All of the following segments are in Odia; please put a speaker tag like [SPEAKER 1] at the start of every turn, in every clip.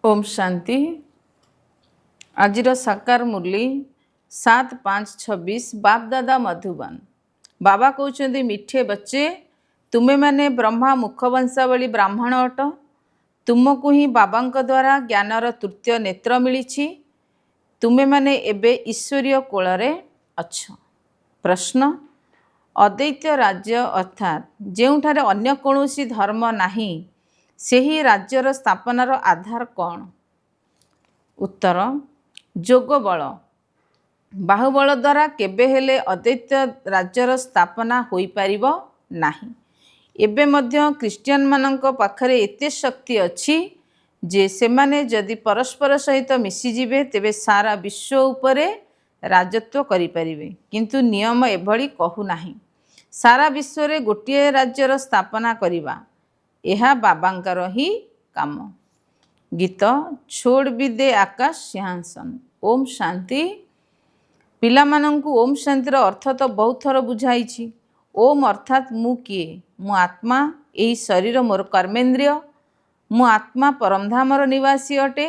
[SPEAKER 1] ओम शांति। आज साकार मुरली 7/5/26 बाप दादा मधुबन। बाबा कहते मिठे बच्चे तुम्हें माने ब्रह्मा मुखवंशावली ब्राह्मण अट। तुमको ही बाबा द्वारा ज्ञानर तृतीय नेत्र मिली। तुम्हें माने एबे ईश्वरीय कोଳରେ अछ। प्रश्न अद्वैत राज्य अर्थात जेउठारे अन्य कौनसी धर्म नाही सेही राज्यर स्थापनार आधार कौन? उत्तर जोग बल। बाहुबल द्वारा केबे हेले अद्वैत राज्यर स्थापना होई परिबो नाही। एबे मध्य क्रिश्चियन मानक पाखरे एते शक्ति अछि जे सेमाने जदि परस्पर सहित मिसी जिवे तेबे सारा विश्व उपरे राजत्व करि परिबे, किंतु नियम एभली कहू नाही। सारा विश्व रे गोटिए राज्यर स्थापना करिबा एहा बाबांकर ही काम। गीत छोड़ भी दे आकाश सिंहासन। ओम शांति। पिलामानंकु ओम शांतिर अर्थ तो बहुत थर बुझाई। ओम अर्थात मु किए? मु आत्मा, यही शरीर मोर कर्मेन्द्रिय। मु आत्मा परमधामर निवासी अटे।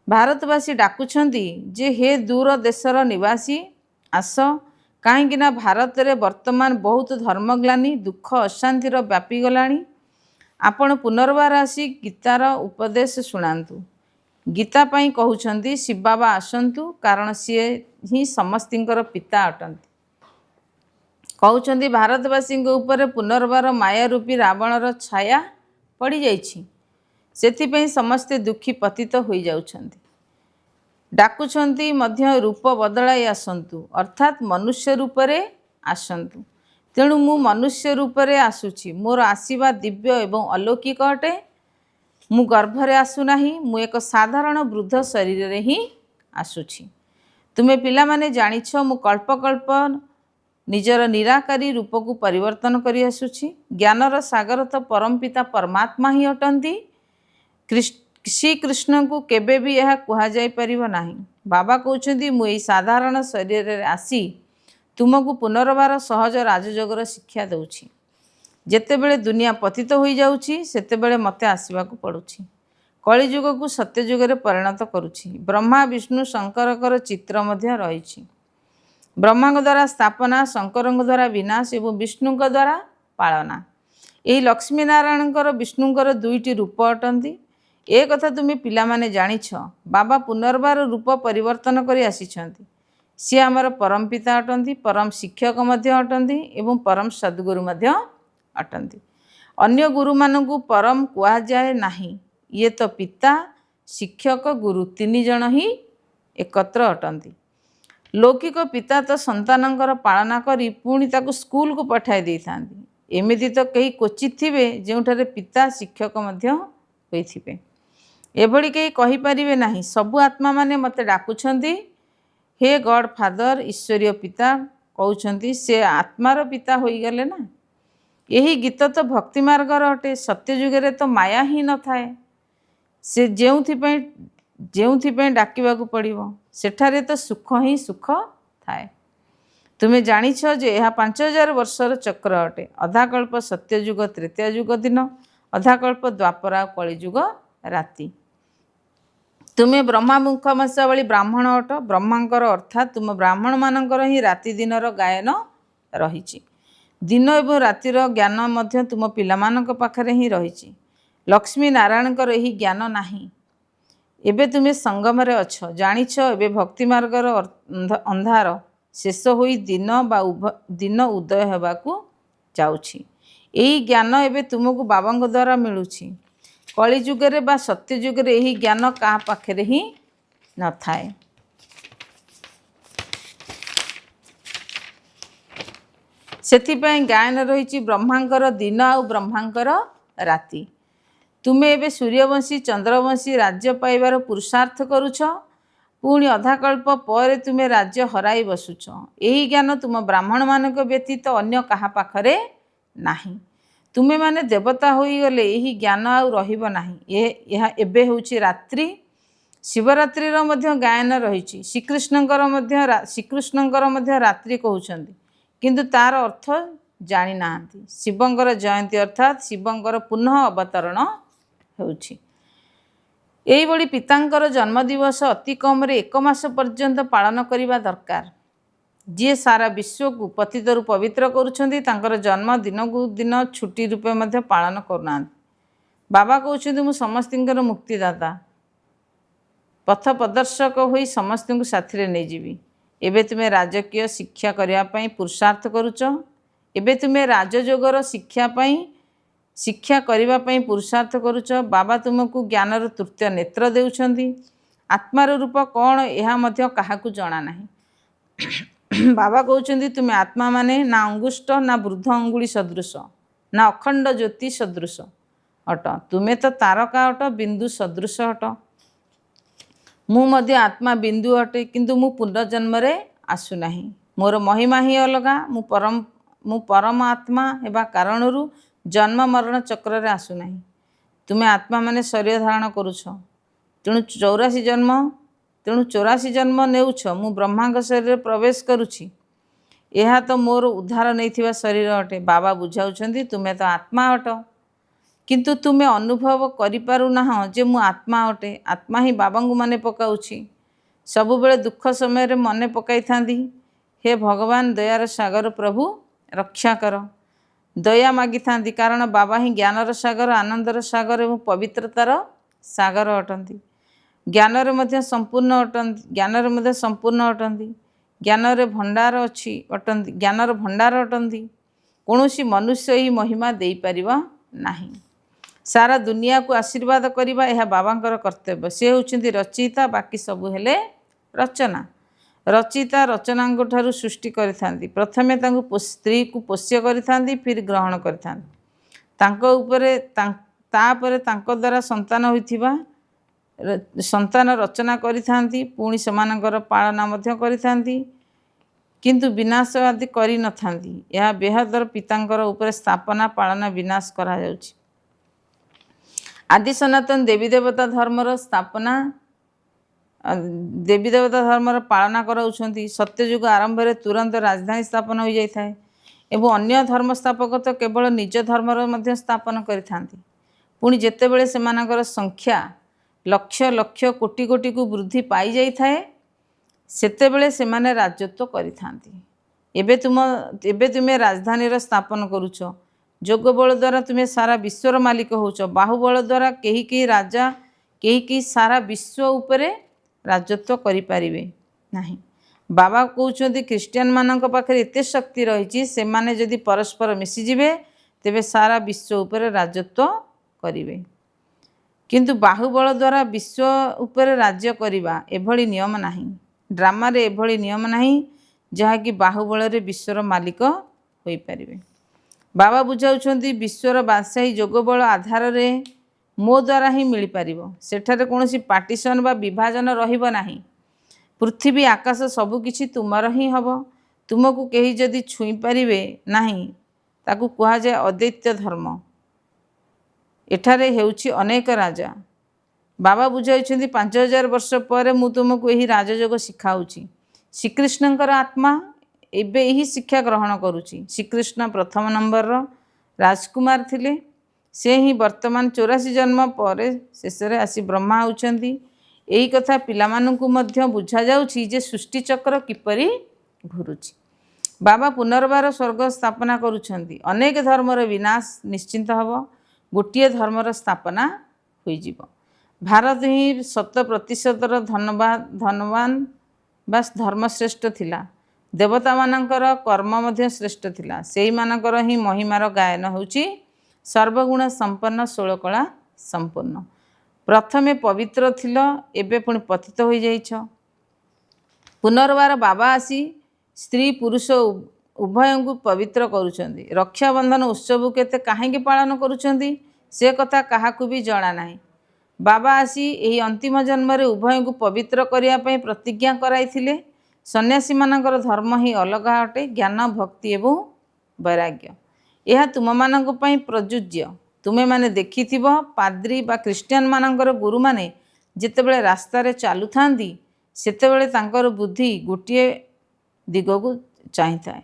[SPEAKER 1] भारतवासी डाकुछंती जे हे दूर देशर निवासी आस, कहीं भारत रे वर्तमान बहुत धर्मग्लानी दुख अशांतिर व्यापी गलानी। आपण पुनर्बार आसी गीतार उपदेश शुणातु। गीता पाई कहउछंती शिव बाबा आसंतु, कारण सी ही समस्तिंकर पिता अटंती। कहउछंती भारतवासी ऊपर पुनर्बार माया रूपी रावणर छाया पड़ी जाइछि, सेथिपई समस्ते दुखी पतित होई जाउछंती। डाकुछंती मध्य रूप बदलाई आसंतु, अर्थात मनुष्य रूपरे आसंतु। तेणु मु मनुष्य रूपरे आसुछि। मोर आसीबा दिव्य एवं अलौकिक अटे। मु गर्भरे आसुनाही, मु एक साधारण वृद्ध शरीर रे ही आसुछि। तुमे पिला माने जानिछ मु कल्प कल्प निजर निराकारी रूप को परिवर्तन करी आसुछि। ज्ञानर सागर तो परम पिता परमात्मा ही अटंती। श्री कृष्ण को केबे भी यह कुहा जाय परिबो नाही। बाबा कहउछंती मु एई साधारण शरीर रे आसी तुमको पुनर्बार सहज राजयोगर शिक्षा दउछि। जेतेबेले दुनिया पतित होई जाउछि सेतेबेले मते आसीबाकू पड़ुछि। कलिजुग को सत्यजुग रे परिणत करुछि। ब्रह्मा विष्णु शंकरकर चित्र मध्य रहिछि। ब्रह्मा द्वारा स्थापना, शंकर द्वारा विनाश एवं विष्णु द्वारा पालना। यही लक्ष्मी नारायणकर विष्णुकर दुईटी रूप अटंती। ए कथा तुम पिला माने जानिछ। बाबा पुनर्बार रूप परिवर्तन करी आसीछंती। सी आमर परम पिता अटंती, परम शिक्षक मध्य अटंती एवं परम सद्गुरु मध्य अटंती। अन्य गुरु मानकु परम कुआ जाए नाही। ये तो पिता, शिक्षक, गुरु तीन जन ही एकत्र अटंती। लौकिक पिता तो संतानंकर पालना करी पुणी ताकु स्कूल को पठाई देई थांती। एमिति तो कई क्वचित थिबे जेउठारे पिता शिक्षक मध्य होइथिबे। एभली कहीं कहि परिबे नाही। सबु आत्मा माने मते डाकुछंती हे गॉड फादर, ईश्वरीय पिता कहउछंती। से आत्मार पिता होई गले ना। यही गीत तो भक्ति मार्गर अटे। सत्यजुगे तो माया ही न थाए। से जेउथिपई डाकिबाकू पड़िबो सेठारे तो सुख ही सुख थाए। तुमे जानिछ जे यह 5000 वर्षर चक्र अटे। अधाकल्प सत्यजुग त्रेतायुग दिन, अधाकल्प द्वापर कलिजुग राति। तुमे ब्रह्मा मुखवंशावली ब्राह्मण अट। ब्रह्मांकर अर्थात तुम ब्राह्मण मानकर ही राति दिनर गायन रहिछि। दिन एवं रातिर ज्ञान मध्य तुम पिलामानक पाखरे ही रहिछि। लक्ष्मी नारायणकर यही ज्ञान नाही। एबे तुमे संगम रे अछ। जानिछ एबे भक्ति मार्गर अंधार शेष होई दिन उदय हेबाकू जाउछि। एही ज्ञान एबे तुमको बाबांग द्वारा मिलुछि। कलिजुगरे बा सत्यजुगरे यही ज्ञान का पाखरे ही न थाए। सेथिपई गायन रहिछि ब्रह्मांकर दिन आउ ब्रह्मांकर राति। तुमे एबे सूर्यवंशी चंद्रवंशी राज्य पाइबार पुरुषार्थ करुछ। पुणी अधाकल्प पर तुमे राज्य हराई बसुछ। यही ज्ञान तुम ब्राह्मण मानक व्यतीत अन्य कहा पाखरे नाही। तुमे माने देवता होई गले यही ज्ञान आउ रहिब नाही। यह एबे होउछि रात्रि। शिवरात्रि रो मध्य गायन रहिछि। श्रीकृष्णकर मध्य रात्रि कहउछंती, किंतु तार अर्थ जानी नाहंती। शिवंकर जयंती अर्थात शिवंकर पुनः अवतरण होउछि। ଏଇଭଳି ପିତାଙ୍କର ଜନ୍ମଦିବସ ଅତି କମରେ 1 ମାସ ପର୍ଯ୍ୟନ୍ତ ପାଳନ କରିବା ଦରକାର। ଯିଏ ସାରା ବିଶ୍ୱକୁ ପତିତରୁ ପବିତ୍ର କରୁଛନ୍ତି ତାଙ୍କର ଜନ୍ମ ଦିନକୁ ଦିନ ଛୁଟି ରୂପେ ମଧ୍ୟ ପାଳନ କରୁନାହାନ୍ତି। ବାବା କହୁଛନ୍ତି ମୁଁ ସମସ୍ତଙ୍କର ମୁକ୍ତିଦାତା, ପଥ ପ୍ରଦର୍ଶକ ହୋଇ ସମସ୍ତଙ୍କୁ ସାଥିରେ ନେଇଯିବି। ଏବେ ତୁମେ ରାଜକୀୟ ଶିକ୍ଷା କରିବା ପାଇଁ ପୁରୁଷାର୍ଥ କରୁଛ। ଏବେ ତୁମେ ରାଜଯୋଗର ଶିକ୍ଷା କରିବା ପାଇଁ ପୁରୁଷାର୍ଥ କରୁଛ। ବାବା ତୁମକୁ ଜ୍ଞାନର ତୃତୀୟ ନେତ୍ର ଦେଉଛନ୍ତି। ଆତ୍ମାର ରୂପ କ'ଣ ଏହା ମଧ୍ୟ କାହାକୁ ଜଣା ନାହିଁ। ବାବା କହୁଛନ୍ତି ତୁମେ ଆତ୍ମା ମାନେ ନା ଅଙ୍ଗୁଷ୍ଟ ନା ବୃଦ୍ଧ ଅଙ୍ଗୁଳି ସଦୃଶ ନା ଅଖଣ୍ଡ ଜ୍ୟୋତି ସଦୃଶ ଅଟ। ତୁମେ ତ ତାରକା ଅଟ, ବିନ୍ଦୁ ସଦୃଶ ଅଟ। ମୁଁ ମଧ୍ୟ ଆତ୍ମା ବିନ୍ଦୁ ଅଟେ, କିନ୍ତୁ ମୁଁ ପୁନର୍ଜନ୍ମରେ ଆସୁନାହିଁ। ମୋର ମହିମା ହିଁ ଅଲଗା। ମୁଁ ପରମ ଆତ୍ମା ହେବା କାରଣରୁ ଜନ୍ମ ମରଣ ଚକ୍ରରେ ଆସୁନାହିଁ। ତୁମେ ଆତ୍ମାମାନେ ଶରୀର ଧାରଣ କରୁଛ, ତେଣୁ 84 ଜନ୍ମ ନେଉଛ। ମୁଁ ବ୍ରହ୍ମାଙ୍କ ଶରୀରରେ ପ୍ରବେଶ କରୁଛି। ଏହା ତ ମୋର ଉଦ୍ଧାର ନେଇଥିବା ଶରୀର ଅଟେ। ବାବା ବୁଝାଉଛନ୍ତି ତୁମେ ତ ଆତ୍ମା ଅଟ, କିନ୍ତୁ ତୁମେ ଅନୁଭବ କରିପାରୁନାହଁ ଯେ ମୁଁ ଆତ୍ମା ଅଟେ। ଆତ୍ମା ହିଁ ବାବାଙ୍କୁ ମନେ ପକାଉଛି, ସବୁବେଳେ ଦୁଃଖ ସମୟରେ ମନେ ପକାଇଥାନ୍ତି, ହେ ଭଗବାନ ଦୟାର ସାଗର ପ୍ରଭୁ ରକ୍ଷା କର। ଦୟା ମାଗିଥାନ୍ତି, କାରଣ ବାବା ହିଁ ଜ୍ଞାନର ସାଗର, ଆନନ୍ଦର ସାଗର ଏବଂ ପବିତ୍ରତାର ସାଗର ଅଟନ୍ତି। ଜ୍ଞାନରେ ମଧ୍ୟ ସମ୍ପୂର୍ଣ୍ଣ ଅଟନ୍ତି। ଜ୍ଞାନର ଭଣ୍ଡାର ଅଟନ୍ତି। କୌଣସି ମନୁଷ୍ୟ ଏହି ମହିମା ଦେଇପାରିବ ନାହିଁ। ସାରା ଦୁନିଆକୁ ଆଶୀର୍ବାଦ କରିବା ଏହା ବାବାଙ୍କର କର୍ତ୍ତବ୍ୟ। ସେ ହେଉଛନ୍ତି ରଚୟିତା, ବାକି ସବୁ ହେଲେ ରଚନା। ରଚୟିତା ରଚନାଙ୍କ ଠାରୁ ସୃଷ୍ଟି କରିଥାନ୍ତି। ପ୍ରଥମେ ତାଙ୍କୁ ସ୍ତ୍ରୀକୁ ପୋଷ୍ୟ କରିଥାନ୍ତି, ଫିର୍ ଗ୍ରହଣ କରିଥାନ୍ତି। ତାପରେ ତାଙ୍କ ଦ୍ୱାରା ସନ୍ତାନ ରଚନା କରିଥାନ୍ତି, ପୁଣି ସେମାନଙ୍କର ପାଳନା ମଧ୍ୟ କରିଥାନ୍ତି, କିନ୍ତୁ ବିନାଶ ଆଦି କରିନଥାନ୍ତି। ଏହା ବେହଦର ପିତାଙ୍କର ଉପରେ ସ୍ଥାପନା, ପାଳନା, ବିନାଶ କରାଯାଉଛି। ଆଦି ସନାତନ ଦେବୀ ଦେବତା ଧର୍ମର ପାଳନା କରାଉଛନ୍ତି। ସତ୍ୟଯୁଗ ଆରମ୍ଭରେ ତୁରନ୍ତ ରାଜଧାନୀ ସ୍ଥାପନ ହୋଇଯାଇଥାଏ ଏବଂ ଅନ୍ୟ ଧର୍ମ ସ୍ଥାପକ ତ କେବଳ ନିଜ ଧର୍ମର ମଧ୍ୟ ସ୍ଥାପନ କରିଥାନ୍ତି। ପୁଣି ଯେତେବେଳେ ସେମାନଙ୍କର ସଂଖ୍ୟା ଲକ୍ଷ ଲକ୍ଷ କୋଟି କୋଟିକୁ ବୃଦ୍ଧି ପାଇଯାଇଥାଏ, ସେତେବେଳେ ସେମାନେ ରାଜତ୍ୱ କରିଥାନ୍ତି। ଏବେ ତୁମେ ରାଜଧାନୀର ସ୍ଥାପନ କରୁଛ। ଯୋଗ ବଳ ଦ୍ୱାରା ତୁମେ ସାରା ବିଶ୍ୱର ମାଲିକ ହେଉଛ। ବାହୁବଳ ଦ୍ୱାରା କେହି ସାରା ବିଶ୍ୱ ଉପରେ ରାଜତ୍ୱ କରିପାରିବେ ନାହିଁ। ବାବା କହୁଛନ୍ତି ଖ୍ରୀଷ୍ଟିଆନମାନଙ୍କ ପାଖରେ ଏତେ ଶକ୍ତି ରହିଛି, ସେମାନେ ଯଦି ପରସ୍ପର ମିଶିଯିବେ ତେବେ ସାରା ବିଶ୍ୱ ଉପରେ ରାଜତ୍ୱ କରିବେ। କିନ୍ତୁ ବାହୁବଳ ଦ୍ୱାରା ବିଶ୍ୱ ଉପରେ ରାଜ୍ୟ କରିବା ଏଭଳି ନିୟମ ନାହିଁ। ଡ୍ରାମାରେ ଏଭଳି ନିୟମ ନାହିଁ ଯାହାକି ବାହୁବଳରେ ବିଶ୍ୱର ମାଲିକ ହୋଇପାରିବେ। ବାବା ବୁଝାଉଛନ୍ତି ବିଶ୍ୱର ବାଦଶାହୀ ଯୋଗବଳ ଆଧାରରେ ମୋ ଦ୍ୱାରା ହିଁ ମିଳିପାରିବ। ସେଠାରେ କୌଣସି ପାର୍ଟିସନ୍ ବା ବିଭାଜନ ରହିବ ନାହିଁ। ପୃଥିବୀ ଆକାଶ ସବୁକିଛି ତୁମର ହିଁ ହେବ। ତୁମକୁ କେହି ଯଦି ଛୁଇଁ ପାରିବେ ନାହିଁ, ତାକୁ କୁହାଯାଏ ଅଦ୍ୱୈତ ଧର୍ମ। ଏଠାରେ ହେଉଛି ଅନେକ ରାଜା। ବାବା ବୁଝାଇଛନ୍ତି 5000 ବର୍ଷ ପରେ ମୁଁ ତୁମକୁ ଏହି ରାଜଯୋଗ ଶିଖାଉଛି। ଶ୍ରୀକୃଷ୍ଣଙ୍କର ଆତ୍ମା ଏବେ ଏହି ଶିକ୍ଷା ଗ୍ରହଣ କରୁଛି। ଶ୍ରୀକୃଷ୍ଣ ପ୍ରଥମ ନମ୍ବରର ରାଜକୁମାର ଥିଲେ। ସେ ହିଁ ବର୍ତ୍ତମାନ 84 ଜନ୍ମ ପରେ ଶେଷରେ ଆସି ବ୍ରହ୍ମା ହେଉଛନ୍ତି। ଏହି କଥା ପିଲାମାନଙ୍କୁ ମଧ୍ୟ ବୁଝାଯାଉଛି ଯେ ସୃଷ୍ଟିଚକ୍ର କିପରି ଘୁରୁଛି। ବାବା ପୁନର୍ବାର ସ୍ୱର୍ଗ ସ୍ଥାପନା କରୁଛନ୍ତି। ଅନେକ ଧର୍ମର ବିନାଶ ନିଶ୍ଚିନ୍ତ ହେବ, ଗୋଟିଏ ଧର୍ମର ସ୍ଥାପନା ହୋଇଯିବ। ଭାରତ ହିଁ 100% ଧନବାନ ବା ଧର୍ମଶ୍ରେଷ୍ଠ ଥିଲା। ଦେବତାମାନଙ୍କର କର୍ମ ମଧ୍ୟ ଶ୍ରେଷ୍ଠ ଥିଲା। ସେହିମାନଙ୍କର ହିଁ ମହିମାର ଗାୟନ ହେଉଛି ସର୍ବଗୁଣ ସମ୍ପନ୍ନ, 16 କଳା ସମ୍ପୂର୍ଣ୍ଣ। ପ୍ରଥମେ ପବିତ୍ର ଥିଲ, ଏବେ ପୁଣି ପତିତ ହୋଇଯାଇଛ। ପୁନର୍ବାର ବାବା ଆସି ସ୍ତ୍ରୀ ପୁରୁଷ ଉଭୟଙ୍କୁ ପବିତ୍ର କରୁଛନ୍ତି। ରକ୍ଷାବନ୍ଧନ ଉତ୍ସବକୁ କାହିଁକି ପାଳନ କରୁଛନ୍ତି ସେ କଥା କାହାକୁ ବି ଜଣା ନାହିଁ। ବାବା ଆସି ଏହି ଅନ୍ତିମ ଜନ୍ମରେ ଉଭୟଙ୍କୁ ପବିତ୍ର କରିବା ପାଇଁ ପ୍ରତିଜ୍ଞା କରାଇଥିଲେ। ସନ୍ନ୍ୟାସୀମାନଙ୍କର ଧର୍ମ ହିଁ ଅଲଗା ଅଟେ, ଜ୍ଞାନ, ଭକ୍ତି ଏବଂ ବୈରାଗ୍ୟ। ଏହା ତୁମମାନଙ୍କ ପାଇଁ ପ୍ରଯୁଜ୍ୟ। ତୁମେମାନେ ଦେଖିଥିବ ପାଦ୍ରୀ ବା ଖ୍ରୀଷ୍ଟିଆନମାନଙ୍କର ଗୁରୁମାନେ ଯେତେବେଳେ ରାସ୍ତାରେ ଚାଲୁଥାନ୍ତି, ସେତେବେଳେ ତାଙ୍କର ବୁଦ୍ଧି ଗୋଟିଏ ଦିଗକୁ ଚାହିଁଥାଏ,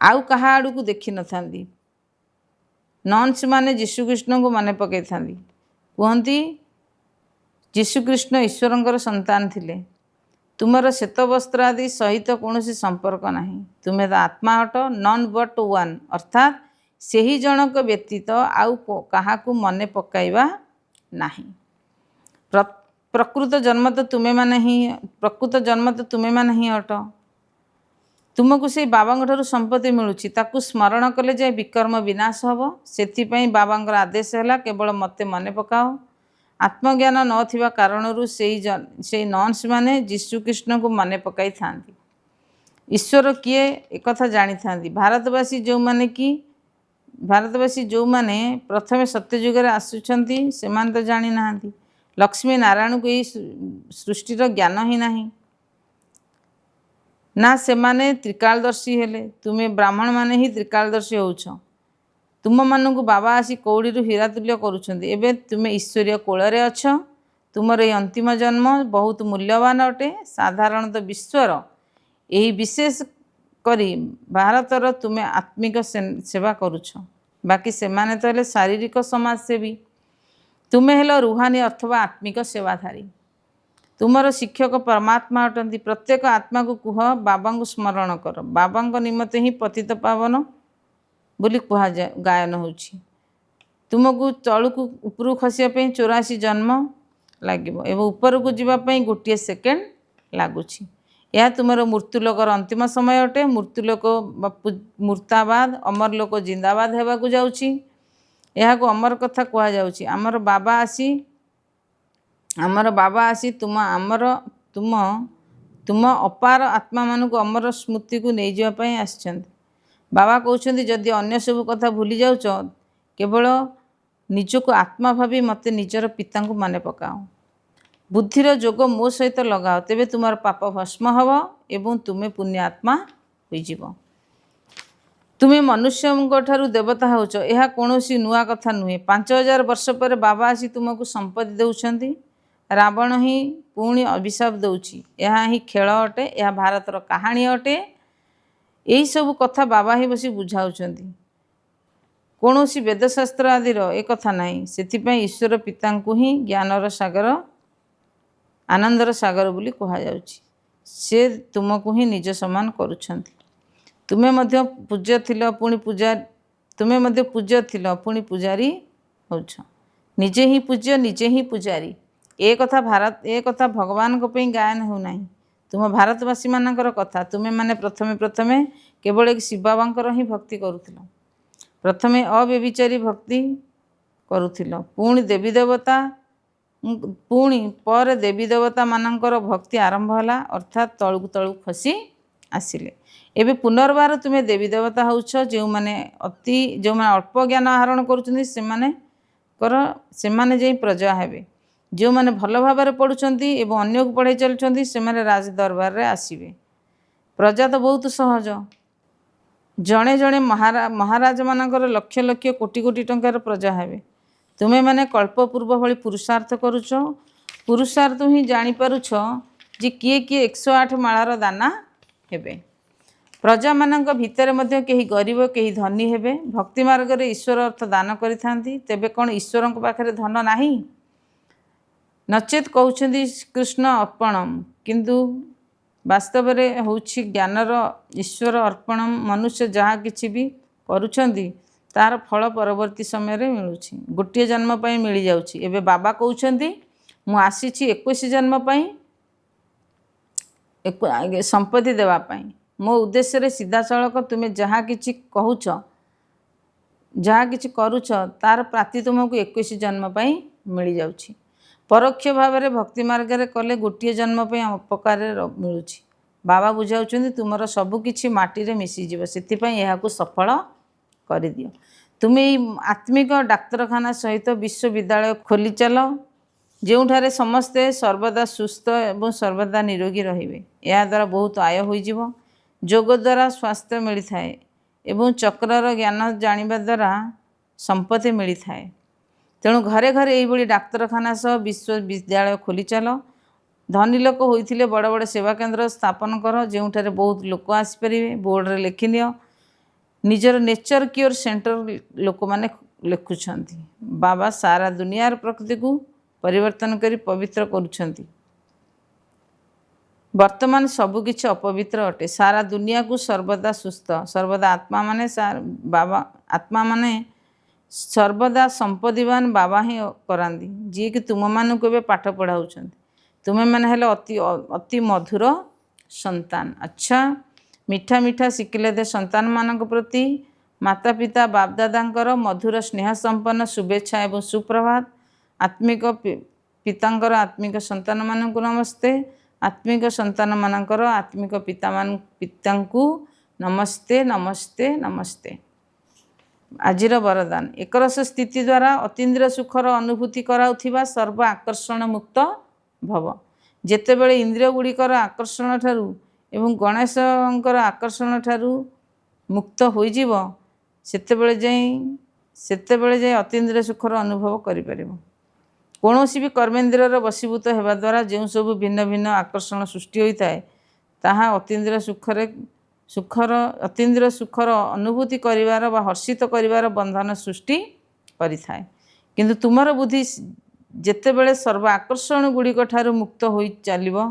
[SPEAKER 1] ଆଉ କାହା ଆଡ଼କୁ ଦେଖିନଥାନ୍ତି। ନନ୍ସ ମାନେ ଯୀଶୁଖ୍ରୀଷ୍ଣଙ୍କୁ ମନେ ପକାଇଥାନ୍ତି, କୁହନ୍ତି ଯୀଶୁଖ୍ରୀଷ୍ଟ ଈଶ୍ୱରଙ୍କର ସନ୍ତାନ ଥିଲେ। ତୁମର ଶ୍ଵେତବସ୍ତ୍ର ଆଦି ସହିତ କୌଣସି ସମ୍ପର୍କ ନାହିଁ। ତୁମେ ତ ଆତ୍ମା ଅଟ, ନନ୍ ବଟ୍ ୱାନ୍, ଅର୍ଥାତ୍ ସେହି ଜଣକ ବ୍ୟତୀତ ଆଉ କାହାକୁ ମନେ ପକାଇବା ନାହିଁ। ପ୍ରକୃତ ଜନ୍ମ ତ ତୁମେମାନେ ହିଁ ଅଟ। ତୁମକୁ ସେଇ ବାବାଙ୍କ ଠାରୁ ସମ୍ପତ୍ତି ମିଳୁଛି, ତାକୁ ସ୍ମରଣ କଲେ ଯାଏ ବିକର୍ମ ବିନାଶ ହେବ। ସେଥିପାଇଁ ବାବାଙ୍କର ଆଦେଶ ହେଲା, କେବଳ ମୋତେ ମନେ ପକାଅ। ଆତ୍ମଜ୍ଞାନ ନଥିବା କାରଣରୁ ସେଇ ନନ୍ସ ମାନେ ଯୀଶୁଖ୍ରୀଷ୍ଟଙ୍କୁ ମନେ ପକାଇଥାନ୍ତି। ଈଶ୍ୱର କିଏ ଏକଥା ଜାଣିଥାନ୍ତି। ଭାରତବାସୀ ଯେଉଁମାନେ ପ୍ରଥମେ ସତ୍ୟଯୁଗରେ ଆସୁଛନ୍ତି ସେମାନେ ତ ଜାଣିନାହାନ୍ତି। ଲକ୍ଷ୍ମୀ ନାରାୟଣଙ୍କୁ ଏହି ସୃଷ୍ଟିର ଜ୍ଞାନ ହିଁ ନାହିଁ। ନା ସେମାନେ ତ୍ରିକାଳଦର୍ଶୀ ହେଲେ। ତୁମେ ବ୍ରାହ୍ମଣମାନେ ହିଁ ତ୍ରିକାଳଦର୍ଶୀ ହେଉଛ। ତୁମମାନଙ୍କୁ ବାବା ଆସି କଉଡ଼ିରୁ ହୀରା ତୁଲ୍ୟ କରୁଛନ୍ତି। ଏବେ ତୁମେ ଈଶ୍ୱରୀୟ କୋଳରେ ଅଛ। ତୁମର ଏହି ଅନ୍ତିମ ଜନ୍ମ ବହୁତ ମୂଲ୍ୟବାନ ଅଟେ। ସାଧାରଣତଃ ବିଶ୍ୱର, ଏହି ବିଶେଷ କରି ଭାରତର ତୁମେ ଆତ୍ମିକ ସେବା କରୁଛ। ବାକି ସେମାନେ ତ ହେଲେ ଶାରୀରିକ ସମାଜସେବୀ। ତୁମେ ହେଲ ରୁହାନୀ ଅଥବା ଆତ୍ମିକ ସେବାଧାରୀ। ତୁମର ଶିକ୍ଷକ ପରମାତ୍ମା ଅଟନ୍ତି। ପ୍ରତ୍ୟେକ ଆତ୍ମାକୁ କୁହ, ବାବାଙ୍କୁ ସ୍ମରଣ କର। ବାବାଙ୍କ ନିମନ୍ତେ ହିଁ ପତିତ ପାବନ ବୋଲି ଗାୟନ ହେଉଛି। ତୁମକୁ ତଳକୁ ଉପରକୁ ଖସିବା ପାଇଁ 84 ଜନ୍ମ ଲାଗିବ ଏବଂ ଉପରକୁ ଯିବା ପାଇଁ ଗୋଟିଏ ସେକେଣ୍ଡ ଲାଗୁଛି। ଏହା ତୁମର ମୃତ୍ୟୁଲୋକର ଅନ୍ତିମ ସମୟ ଅଟେ। ମୃତ୍ୟୁଲୋକ ମୂର୍ତ୍ତାବାଦ, ଅମର ଲୋକ ଜିନ୍ଦାବାଦ ହେବାକୁ ଯାଉଛି। ଏହାକୁ ଅମର କଥା କୁହାଯାଉଛି। ଆମର ବାବା ଆସି ତୁମ ଅପାର ଆତ୍ମାମାନଙ୍କୁ ଅମର ସ୍ମୃତିକୁ ନେଇଯିବା ପାଇଁ ଆସିଛନ୍ତି। ବାବା କହୁଛନ୍ତି, ଯଦି ଅନ୍ୟ ସବୁ କଥା ଭୁଲି ଯାଉଛ, କେବଳ ନିଜକୁ ଆତ୍ମା ଭାବି ମୋତେ ନିଜର ପିତାଙ୍କୁ ମନେ ପକାଅ। ବୁଦ୍ଧିର ଯୋଗ ମୋ ସହିତ ଲଗାଅ, ତେବେ ତୁମର ପାପ ଭସ୍ମ ହେବ ଏବଂ ତୁମେ ପୁଣ୍ୟ ଆତ୍ମା ହୋଇଯିବ। ତୁମେ ମନୁଷ୍ୟଙ୍କ ଠାରୁ ଦେବତା ହେଉଛ, ଏହା କୌଣସି ନୂଆ କଥା ନୁହେଁ। 5000 ବର୍ଷ ପରେ ବାବା ଆସି ତୁମକୁ ସମ୍ପତ୍ତି ଦେଉଛନ୍ତି। ରାବଣ ହିଁ ପୁଣି ଅଭିଶାପ ଦେଉଛି। ଏହା ହିଁ ଖେଳ ଅଟେ, ଏହା ଭାରତର କାହାଣୀ ଅଟେ। ଏହିସବୁ କଥା ବାବା ହିଁ ବସି ବୁଝାଉଛନ୍ତି। କୌଣସି ବେଦଶାସ୍ତ୍ର ଆଦିର ଏ କଥା ନାହିଁ। ସେଥିପାଇଁ ଈଶ୍ୱର ପିତାଙ୍କୁ ହିଁ ଜ୍ଞାନର ସାଗର, ଆନନ୍ଦର ସାଗର ବୋଲି କୁହାଯାଉଛି। ସେ ତୁମକୁ ହିଁ ନିଜ ସମାନ କରୁଛନ୍ତି। ତୁମେ ମଧ୍ୟ ପୂଜ୍ୟ ଥିଲ, ପୁଣି ପୂଜାରୀ ହେଉଛ। ନିଜେ ହିଁ ପୂଜ୍ୟ, ନିଜେ ହିଁ ପୂଜାରୀ। ଏ କଥା ଭଗବାନଙ୍କ ପାଇଁ ଗାୟନ ହେଉନାହିଁ। ତୁମ ଭାରତବାସୀମାନଙ୍କର କଥା। ତୁମେମାନେ ପ୍ରଥମେ କେବଳ ଶିବବାବାଙ୍କର ହିଁ ଭକ୍ତି କରୁଥିଲ। ପ୍ରଥମେ ଅବ୍ୟଭିଚାରୀ ଭକ୍ତି କରୁଥିଲ, ପୁଣି ପରେ ଦେବୀ ଦେବତାମାନଙ୍କର ଭକ୍ତି ଆରମ୍ଭ ହେଲା, ଅର୍ଥାତ୍ ତଳକୁ ଖସି ଆସିଲେ। ଏବେ ପୁନର୍ବାର ତୁମେ ଦେବୀ ଦେବତା ହେଉଛ। ଯେଉଁମାନେ ଅଳ୍ପ ଜ୍ଞାନ ଆହରଣ କରୁଛନ୍ତି ସେମାନେ ଯାଇ ପ୍ରଜା ହେବେ। ଯେଉଁମାନେ ଭଲ ଭାବରେ ପଢ଼ୁଛନ୍ତି ଏବଂ ଅନ୍ୟକୁ ପଢ଼ାଇ ଚାଲୁଛନ୍ତି ସେମାନେ ରାଜ ଦରବାରରେ ଆସିବେ। ପ୍ରଜା ତ ବହୁତ ସହଜ। ଜଣେ ମହାରାଜମାନଙ୍କର ଲକ୍ଷ ଲକ୍ଷ କୋଟି କୋଟି ଟଙ୍କାର ପ୍ରଜା ହେବେ। ତୁମେମାନେ କଳ୍ପପୂର୍ବ ଭଳି ପୁରୁଷାର୍ଥ କରୁଛ। ପୁରୁଷାର୍ଥ ହିଁ ଜାଣିପାରୁଛ ଯେ କିଏ 108 ମାଳାର ଦାନା ହେବେ। ପ୍ରଜାମାନଙ୍କ ଭିତରେ ମଧ୍ୟ କେହି ଗରିବ, କେହି ଧନୀ ହେବେ। ଭକ୍ତି ମାର୍ଗରେ ଈଶ୍ୱର ଅର୍ଥ ଦାନ କରିଥାନ୍ତି। ତେବେ କ'ଣ ଈଶ୍ୱରଙ୍କ ପାଖରେ ଧନ ନାହିଁ? ନଚେତ୍ କହୁଛନ୍ତି କୃଷ୍ଣ ଅର୍ପଣମ୍, କିନ୍ତୁ ବାସ୍ତବରେ ହେଉଛି ଜ୍ଞାନର ଈଶ୍ୱର ଅର୍ପଣମ୍। ମନୁଷ୍ୟ ଯାହା କିଛି ବି କରୁଛନ୍ତି ତାର ଫଳ ପରବର୍ତ୍ତୀ ସମୟରେ ମିଳୁଛି। ଗୋଟିଏ ଜନ୍ମ ପାଇଁ ମିଳିଯାଉଛି। ଏବେ ବାବା କହୁଛନ୍ତି, ମୁଁ ଆସିଛି 21 ଜନ୍ମ ପାଇଁ ସମ୍ପତ୍ତି ଦେବା ପାଇଁ। ମୋ ଉଦ୍ଦେଶ୍ୟରେ ସିଧାସଳଖ ତୁମେ ଯାହା କିଛି କରୁଛ ତାର ପ୍ରାପ୍ତି ତୁମକୁ 21 ଜନ୍ମ ପାଇଁ ମିଳିଯାଉଛି। ପରୋକ୍ଷ ଭାବରେ ଭକ୍ତି ମାର୍ଗରେ କଲେ ଗୋଟିଏ ଜନ୍ମ ପାଇଁ ଉପକାରରେ ମିଳୁଛି। ବାବା ବୁଝାଉଛନ୍ତି, ତୁମର ସବୁ କିଛି ମାଟିରେ ମିଶିଯିବ। ସେଥିପାଇଁ ଏହାକୁ ସଫଳ କରିଦିଅ। ତୁମେ ଏହି ଆତ୍ମିକ ଡାକ୍ତରଖାନା ସହିତ ବିଶ୍ୱବିଦ୍ୟାଳୟ ଖୋଲିଚାଲ, ଯେଉଁଠାରେ ସମସ୍ତେ ସର୍ବଦା ସୁସ୍ଥ ଏବଂ ସର୍ବଦା ନିରୋଗୀ ରହିବେ। ଏହାଦ୍ୱାରା ବହୁତ ଆୟ ହୋଇଯିବ। ଯୋଗ ଦ୍ୱାରା ସ୍ୱାସ୍ଥ୍ୟ ମିଳିଥାଏ ଏବଂ ଚକ୍ରର ଜ୍ଞାନ ଜାଣିବା ଦ୍ୱାରା ସମ୍ପତ୍ତି ମିଳିଥାଏ। ତେଣୁ ଘରେ ଘରେ ଏହିଭଳି ଡାକ୍ତରଖାନା ସହ ବିଶ୍ୱବିଦ୍ୟାଳୟ ଖୋଲିଚାଲ। ଧନୀ ଲୋକ ହୋଇଥିଲେ ବଡ଼ ବଡ଼ ସେବାକେନ୍ଦ୍ର ସ୍ଥାପନ କର, ଯେଉଁଠାରେ ବହୁତ ଲୋକ ଆସିପାରିବେ। ବୋର୍ଡ଼ରେ ଲେଖିନିଅ, ନିଜର ନେଚର କିଓର ସେଣ୍ଟର ଲୋକମାନେ ଲେଖୁଛନ୍ତି। ବାବା ସାରା ଦୁନିଆର ପ୍ରକୃତିକୁ परिवर्तन करी पवित्र करुछंती। वर्तमान सबकिछि अपवित्र अटे। सारा दुनिया को सर्वदा सुस्थ सर्वदा आत्मा माने बाबा आत्मा माने सर्वदा संपत्तिवान बाबा ही करांदी, जी कि तुम मान को पाठ पढ़ाऊँ। तुम्हें मैंने हेले अति अति मधुर संतान। अच्छा, मीठा मीठा शिखिले दे संतान मान प्रति माता पिता बापदादा मधुर स्नेह संपन्न शुभेच्छा एवं सुप्रभात। आत्मिक पितांकर आत्मिक संतान मान को नमस्ते। आत्मिक संतान मानकर आत्मिक पिता को नमस्ते नमस्ते नमस्ते। आजिर वरदान एकरस स्थिति द्वारा अतीन्द्रिय सुखर अनुभूति कराउथिबा सर्व आकर्षण मुक्त भव। जेतेबेले इंद्रिय गुड़िकर आकर्षण ठारू एवं गणेशंकर आकर्षण ठारू मुक्त होइजिव सेतेबेले जाई अतीन्द्रिय सुखर अनुभव करिपरिबो। कौनसी भी कर्मेन्द्रियर वशीभूत होगा द्वारा जो सब भिन्न भिन्न आकर्षण सृष्टि होता है ताहा अतीन्द्रिय सुखर अनुभूति करिवार बा हर्षित करिवार बंधन सृष्टि करिथाए। किंतु तुमर बुद्धि जेतेबेले सर्व आकर्षण गुड़िक ठारू मुक्त हो चलिबो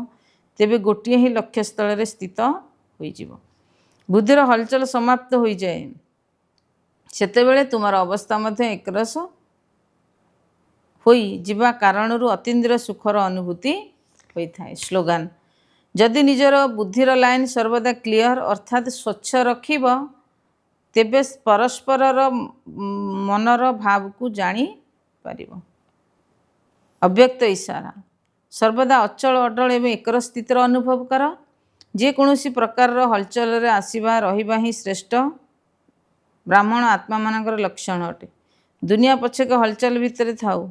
[SPEAKER 1] तेबे गोटिए ही लक्ष्य स्थल स्थित होइजिबो। बुद्धिर हलचल समाप्त हो जाए सेतेबेले तुमर अवस्था मध्य एकरस होई जिबा कारणरू अतीन्द्रिय सुखर अनुभूति होता है। स्लोगान जदि निजर बुद्धिर लाइन सर्वदा क्लियर अर्थात स्वच्छ रखिब तेबे परस्परर मनर भाव को जानी पारिब। अव्यक्त इशारा सर्वदा अचल अडल एवं एकर स्थितिर अनुभव कर। जेकोसी प्रकार हलचल आसवा रहिबा ही श्रेष्ठ ब्राह्मण आत्मा मानकर लक्षण अटे। दुनिया पछके हलचल भितर थाऊ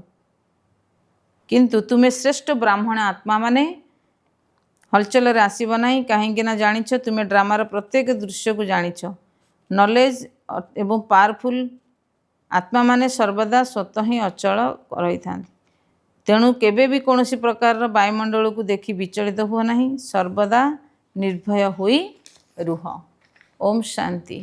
[SPEAKER 1] किंतु तुम्हें श्रेष्ठ ब्राह्मण आत्मा माने हलचल आसब ना कहीं जानिछ तुम्हें ड्रामार प्रत्येक दृश्य को जानिछ। नॉलेज एवं पावरफुल आत्मा माने सर्वदा स्वतः ही अचल रही था। तेणु केबे भी कौन प्रकार वायुमंडल को देखि विचलित हुआ नहीं, सर्वदा निर्भय होई रुह। ओम शांति।